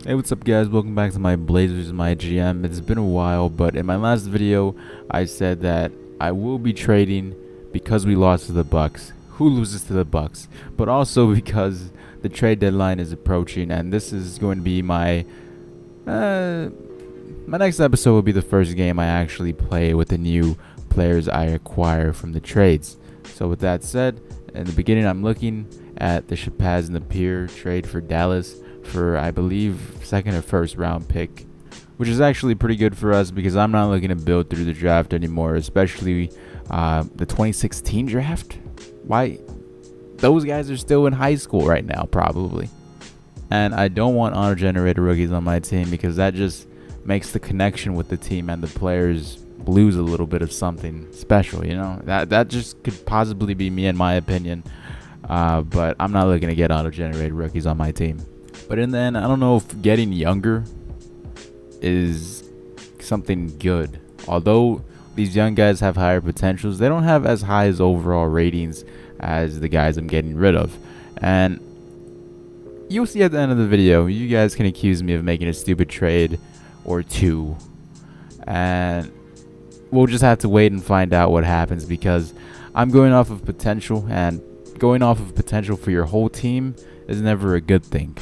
Hey, what's up guys? Welcome back to my Blazers MyGM. It's been a while, but in my last video I said that I will be trading because we lost to the Bucks. Who loses to the Bucks? But also because the trade deadline is approaching, and this is going to be my next episode will be the first game I actually play with the new players I acquire from the trades. So with that said, in the beginning I'm looking at the Shabazz Napier trade for Dallas for, I believe, second or first round pick, which is actually pretty good for us because I'm not looking to build through the draft anymore, especially the 2016 draft. Why? Those guys are still in high school right now, probably. And I don't want auto-generated rookies on my team because that just makes the connection with the team and the players lose a little bit of something special, you know? That just could possibly be me, in my opinion. But I'm not looking to get auto-generated rookies on my team. But in the end, I don't know if getting younger is something good. Although these young guys have higher potentials, they don't have as high as overall ratings as the guys I'm getting rid of. And you'll see at the end of the video, you guys can accuse me of making a stupid trade or two. And we'll just have to wait and find out what happens, because I'm going off of potential, and going off of potential for your whole team is never a good thing.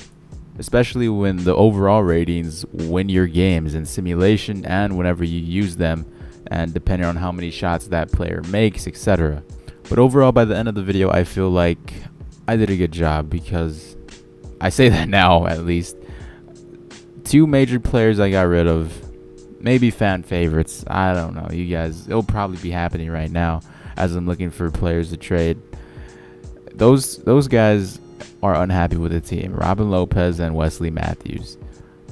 Especially when the overall ratings win your games in simulation and whenever you use them, and depending on how many shots that player makes, etc. But overall, by the end of the video, I feel like I did a good job, because I say that now at least. Two major players I got rid of, maybe fan favorites, I don't know, you guys, it'll probably be happening right now as I'm looking for players to trade. Those guys are unhappy with the team. Robin Lopez and Wesley Matthews.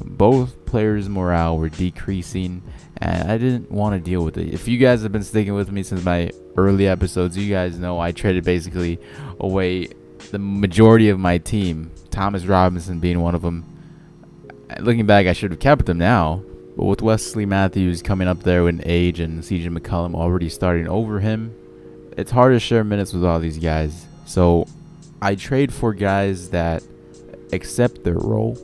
Both players' morale were decreasing, and I didn't want to deal with it. If you guys have been sticking with me since my early episodes, you guys know I traded basically away the majority of my team, Thomas Robinson being one of them. Looking back, I should have kept him now, but with Wesley Matthews coming up there with age and CJ McCollum already starting over him, it's hard to share minutes with all these guys. So I trade for guys that accept their role.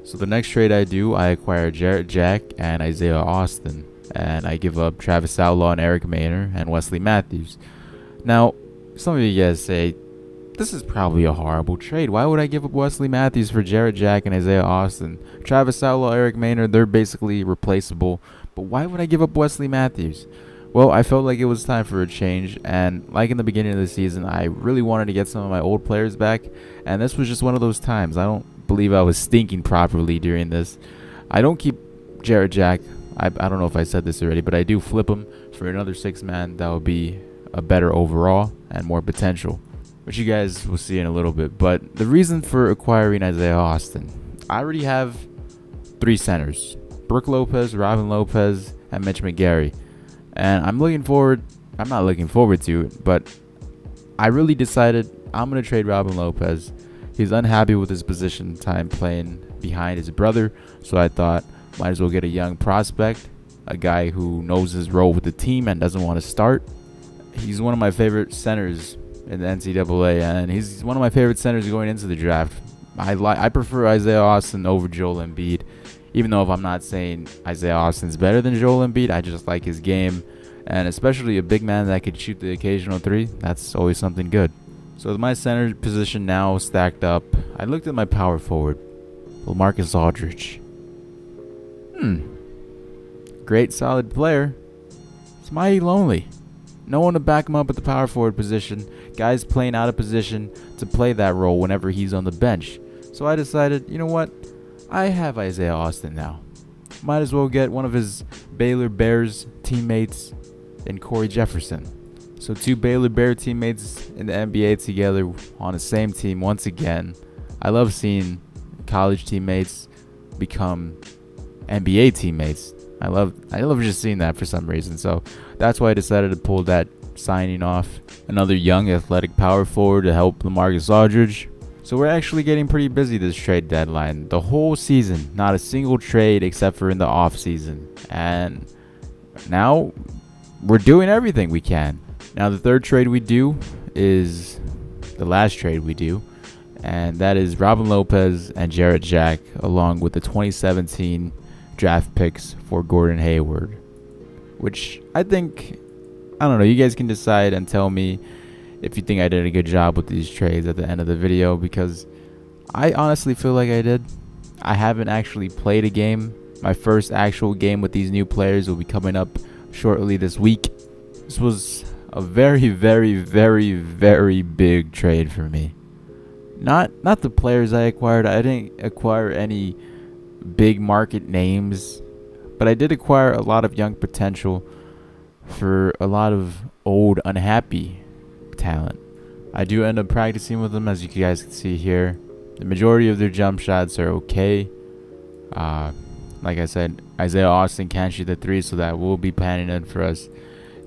So the next trade I do, I acquire Jarrett Jack and Isaiah Austin, and I give up Travis Outlaw and Eric Maynor and Wesley Matthews. Now, some of you guys say, this is probably a horrible trade. Why would I give up Wesley Matthews for Jarrett Jack and Isaiah Austin? Travis Outlaw, Eric Maynor, they're basically replaceable. But why would I give up Wesley Matthews? Well, I felt like it was time for a change, and like in the beginning of the season, I really wanted to get some of my old players back, and this was just one of those times. I don't believe I was thinking properly during this. I don't keep Jarrett Jack. I don't know if I said this already, but I do flip him for another 6-man that will be a better overall and more potential, which you guys will see in a little bit. But the reason for acquiring Isaiah Austin, I already have 3 centers: Brook Lopez, Robin Lopez, and Mitch McGary. And I'm not looking forward to it, but I really decided I'm going to trade Robin Lopez. He's unhappy with his position time playing behind his brother, so I thought might as well get a young prospect, a guy who knows his role with the team and doesn't want to start. He's one of my favorite centers in the NCAA, and he's one of my favorite centers going into the draft. I prefer Isaiah Austin over Joel Embiid. Even though if I'm not saying Isaiah Austin's better than Joel Embiid, I just like his game. And especially a big man that could shoot the occasional 3, that's always something good. So with my center position now stacked up, I looked at my power forward, LaMarcus Aldridge. Great solid player. It's mighty lonely. No one to back him up at the power forward position. Guys playing out of position to play that role whenever he's on the bench. So I decided, you know what? I have Isaiah Austin now. Might as well get one of his Baylor Bears teammates in Corey Jefferson. So 2 Baylor Bear teammates in the NBA together on the same team once again. I love seeing college teammates become NBA teammates. I love just seeing that for some reason. So that's why I decided to pull that signing off. Another young athletic power forward to help LaMarcus Aldridge. So we're actually getting pretty busy this trade deadline. The whole season, not a single trade except for in the off season. And now we're doing everything we can. Now the third trade we do is the last trade we do. and that is Robin Lopez and Jarrett Jack, along with the 2017 draft picks for Gordon Hayward, which I think, I don't know, you guys can decide and tell me if you think I did a good job with these trades at the end of the video, because I honestly feel like I did. I haven't actually played a game. My first actual game with these new players will be coming up shortly this week. This was a very, very, very, very big trade for me. Not the players I acquired. I didn't acquire any big market names, but I did acquire a lot of young potential for a lot of old, unhappy talent. I do end up practicing with them, as you guys can see here. The majority of their jump shots are okay. Like I said, Isaiah Austin can't shoot the three, so that will be panning in for us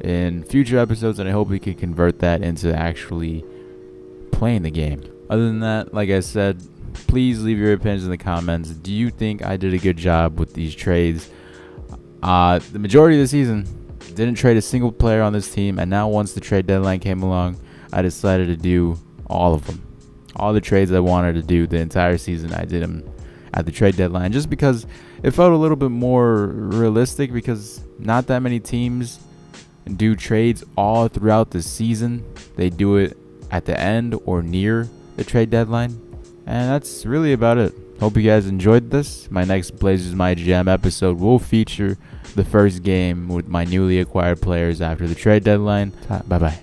in future episodes, and I hope we can convert that into actually playing the game. Other than that, like I said, please leave your opinions in the comments. Do you think I did a good job with these trades? The majority of the season, didn't trade a single player on this team, and now once the trade deadline came along, I decided to do all of them. All the trades I wanted to do the entire season, I did them at the trade deadline, just because it felt a little bit more realistic, because not that many teams do trades all throughout the season. They do it at the end or near the trade deadline, and that's really about it. Hope you guys enjoyed this. My next Blazers MyGM episode will feature the first game with my newly acquired players after the trade deadline. Bye bye.